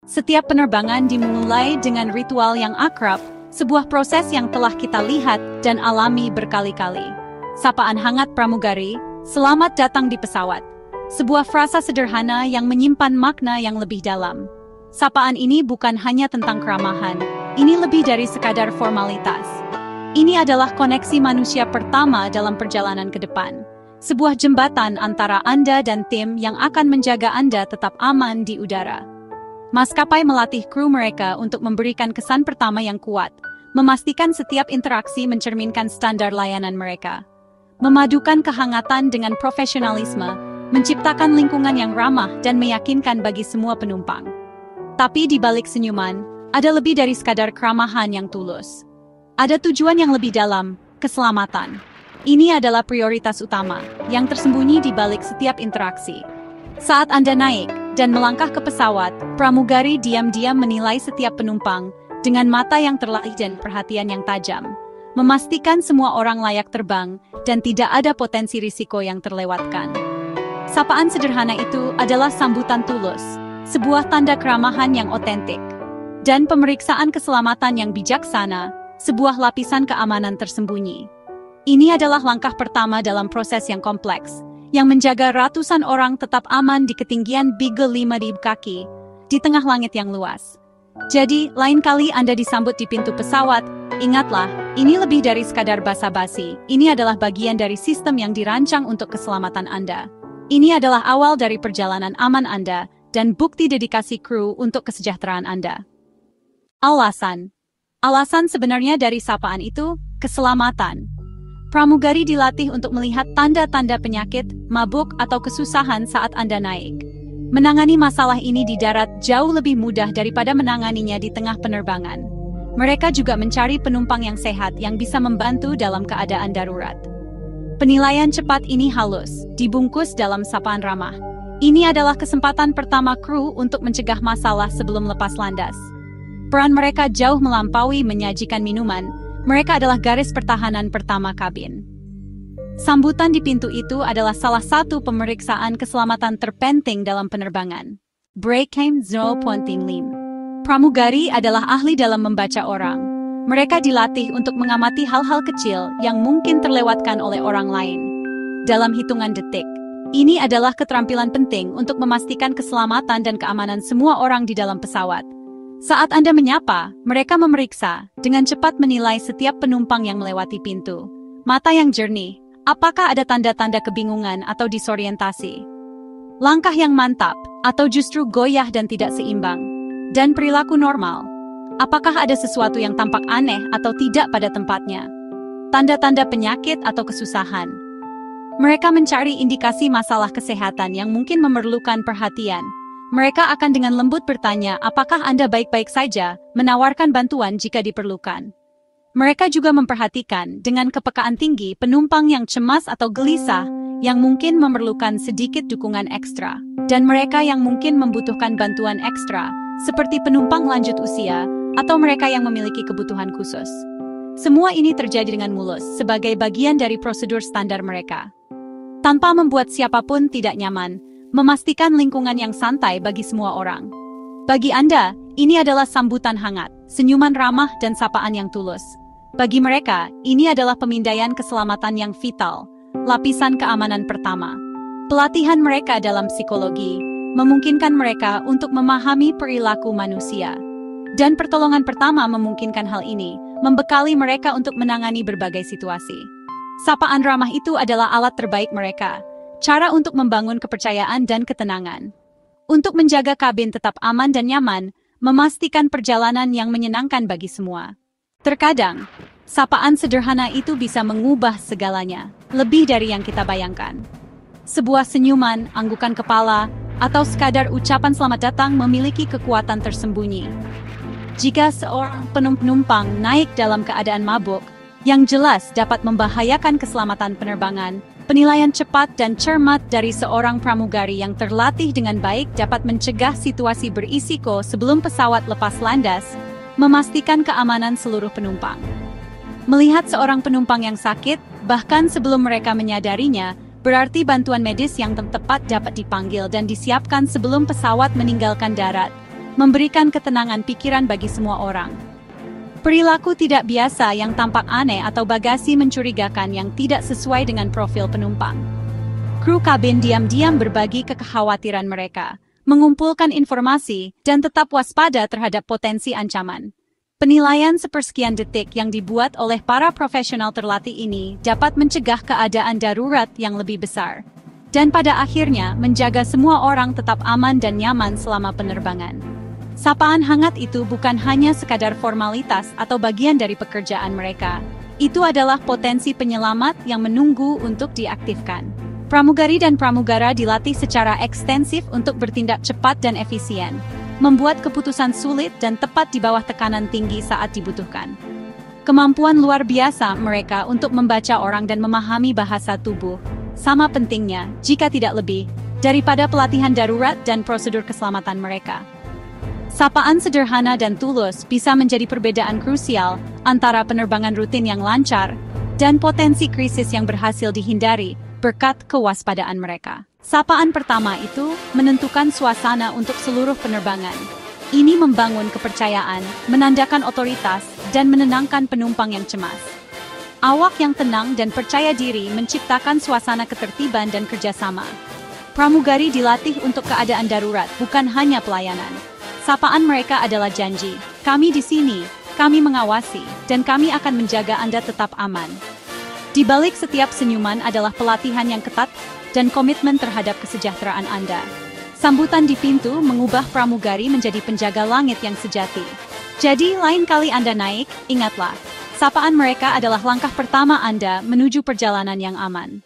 Setiap penerbangan dimulai dengan ritual yang akrab, sebuah proses yang telah kita lihat dan alami berkali-kali. Sapaan hangat pramugari, selamat datang di pesawat. Sebuah frasa sederhana yang menyimpan makna yang lebih dalam. Sapaan ini bukan hanya tentang keramahan, ini lebih dari sekadar formalitas. Ini adalah koneksi manusia pertama dalam perjalanan ke depan. Sebuah jembatan antara Anda dan tim yang akan menjaga Anda tetap aman di udara. Maskapai melatih kru mereka untuk memberikan kesan pertama yang kuat, memastikan setiap interaksi mencerminkan standar layanan mereka. Memadukan kehangatan dengan profesionalisme, menciptakan lingkungan yang ramah dan meyakinkan bagi semua penumpang. Tapi di balik senyuman, ada lebih dari sekadar keramahan yang tulus. Ada tujuan yang lebih dalam, keselamatan. Ini adalah prioritas utama, yang tersembunyi di balik setiap interaksi. Saat Anda naik dan melangkah ke pesawat, pramugari diam-diam menilai setiap penumpang dengan mata yang terlatih dan perhatian yang tajam, memastikan semua orang layak terbang dan tidak ada potensi risiko yang terlewatkan. Sapaan sederhana itu adalah sambutan tulus, sebuah tanda keramahan yang otentik, dan pemeriksaan keselamatan yang bijaksana, sebuah lapisan keamanan tersembunyi. Ini adalah langkah pertama dalam proses yang kompleks, yang menjaga ratusan orang tetap aman di ketinggian Beagle 5.000 kaki, di tengah langit yang luas. Jadi, lain kali Anda disambut di pintu pesawat, ingatlah, ini lebih dari sekadar basa-basi, ini adalah bagian dari sistem yang dirancang untuk keselamatan Anda. Ini adalah awal dari perjalanan aman Anda, dan bukti dedikasi kru untuk kesejahteraan Anda. Alasan sebenarnya dari sapaan itu, keselamatan. Pramugari dilatih untuk melihat tanda-tanda penyakit, mabuk, atau kesusahan saat Anda naik. Menangani masalah ini di darat jauh lebih mudah daripada menanganinya di tengah penerbangan. Mereka juga mencari penumpang yang sehat yang bisa membantu dalam keadaan darurat. Penilaian cepat ini halus, dibungkus dalam sapaan ramah. Ini adalah kesempatan pertama kru untuk mencegah masalah sebelum lepas landas. Peran mereka jauh melampaui menyajikan minuman. Mereka adalah garis pertahanan pertama kabin. Sambutan di pintu itu adalah salah satu pemeriksaan keselamatan terpenting dalam penerbangan. Breakham 0.5. Pramugari adalah ahli dalam membaca orang. Mereka dilatih untuk mengamati hal-hal kecil yang mungkin terlewatkan oleh orang lain. Dalam hitungan detik, ini adalah keterampilan penting untuk memastikan keselamatan dan keamanan semua orang di dalam pesawat. Saat Anda menyapa, mereka memeriksa, dengan cepat menilai setiap penumpang yang melewati pintu. Mata yang jernih, apakah ada tanda-tanda kebingungan atau disorientasi? Langkah yang mantap, atau justru goyah dan tidak seimbang? Dan perilaku normal, apakah ada sesuatu yang tampak aneh atau tidak pada tempatnya? Tanda-tanda penyakit atau kesusahan. Mereka mencari indikasi masalah kesehatan yang mungkin memerlukan perhatian. Mereka akan dengan lembut bertanya apakah Anda baik-baik saja, menawarkan bantuan jika diperlukan. Mereka juga memperhatikan dengan kepekaan tinggi penumpang yang cemas atau gelisah, yang mungkin memerlukan sedikit dukungan ekstra, dan mereka yang mungkin membutuhkan bantuan ekstra, seperti penumpang lanjut usia, atau mereka yang memiliki kebutuhan khusus. Semua ini terjadi dengan mulus, sebagai bagian dari prosedur standar mereka. Tanpa membuat siapapun tidak nyaman, memastikan lingkungan yang santai bagi semua orang. Bagi Anda, ini adalah sambutan hangat, senyuman ramah dan sapaan yang tulus. Bagi mereka, ini adalah pemindaian keselamatan yang vital, lapisan keamanan pertama. Pelatihan mereka dalam psikologi memungkinkan mereka untuk memahami perilaku manusia. Dan pertolongan pertama memungkinkan hal ini, membekali mereka untuk menangani berbagai situasi. Sapaan ramah itu adalah alat terbaik mereka. Cara untuk membangun kepercayaan dan ketenangan. Untuk menjaga kabin tetap aman dan nyaman, memastikan perjalanan yang menyenangkan bagi semua. Terkadang, sapaan sederhana itu bisa mengubah segalanya, lebih dari yang kita bayangkan. Sebuah senyuman, anggukan kepala, atau sekadar ucapan selamat datang memiliki kekuatan tersembunyi. Jika seorang penumpang naik dalam keadaan mabuk, yang jelas dapat membahayakan keselamatan penerbangan, penilaian cepat dan cermat dari seorang pramugari yang terlatih dengan baik dapat mencegah situasi berisiko sebelum pesawat lepas landas, memastikan keamanan seluruh penumpang. Melihat seorang penumpang yang sakit, bahkan sebelum mereka menyadarinya, berarti bantuan medis yang tepat dapat dipanggil dan disiapkan sebelum pesawat meninggalkan darat. memberikan ketenangan pikiran bagi semua orang. Perilaku tidak biasa yang tampak aneh atau bagasi mencurigakan yang tidak sesuai dengan profil penumpang. Kru kabin diam-diam berbagi kekhawatiran mereka, mengumpulkan informasi, dan tetap waspada terhadap potensi ancaman. Penilaian sepersekian detik yang dibuat oleh para profesional terlatih ini dapat mencegah keadaan darurat yang lebih besar. Dan pada akhirnya menjaga semua orang tetap aman dan nyaman selama penerbangan. Sapaan hangat itu bukan hanya sekadar formalitas atau bagian dari pekerjaan mereka. Itu adalah potensi penyelamat yang menunggu untuk diaktifkan. Pramugari dan pramugara dilatih secara ekstensif untuk bertindak cepat dan efisien, membuat keputusan sulit dan tepat di bawah tekanan tinggi saat dibutuhkan. Kemampuan luar biasa mereka untuk membaca orang dan memahami bahasa tubuh, sama pentingnya, jika tidak lebih, daripada pelatihan darurat dan prosedur keselamatan mereka. Sapaan sederhana dan tulus bisa menjadi perbedaan krusial antara penerbangan rutin yang lancar dan potensi krisis yang berhasil dihindari berkat kewaspadaan mereka. Sapaan pertama itu menentukan suasana untuk seluruh penerbangan. Ini membangun kepercayaan, menandakan otoritas, dan menenangkan penumpang yang cemas. Awak yang tenang dan percaya diri menciptakan suasana ketertiban dan kerjasama. Pramugari dilatih untuk keadaan darurat, bukan hanya pelayanan. Sapaan mereka adalah janji, kami di sini, kami mengawasi, dan kami akan menjaga Anda tetap aman. Di balik setiap senyuman adalah pelatihan yang ketat dan komitmen terhadap kesejahteraan Anda. Sambutan di pintu mengubah pramugari menjadi penjaga langit yang sejati. Jadi, lain kali Anda naik, ingatlah, sapaan mereka adalah langkah pertama Anda menuju perjalanan yang aman.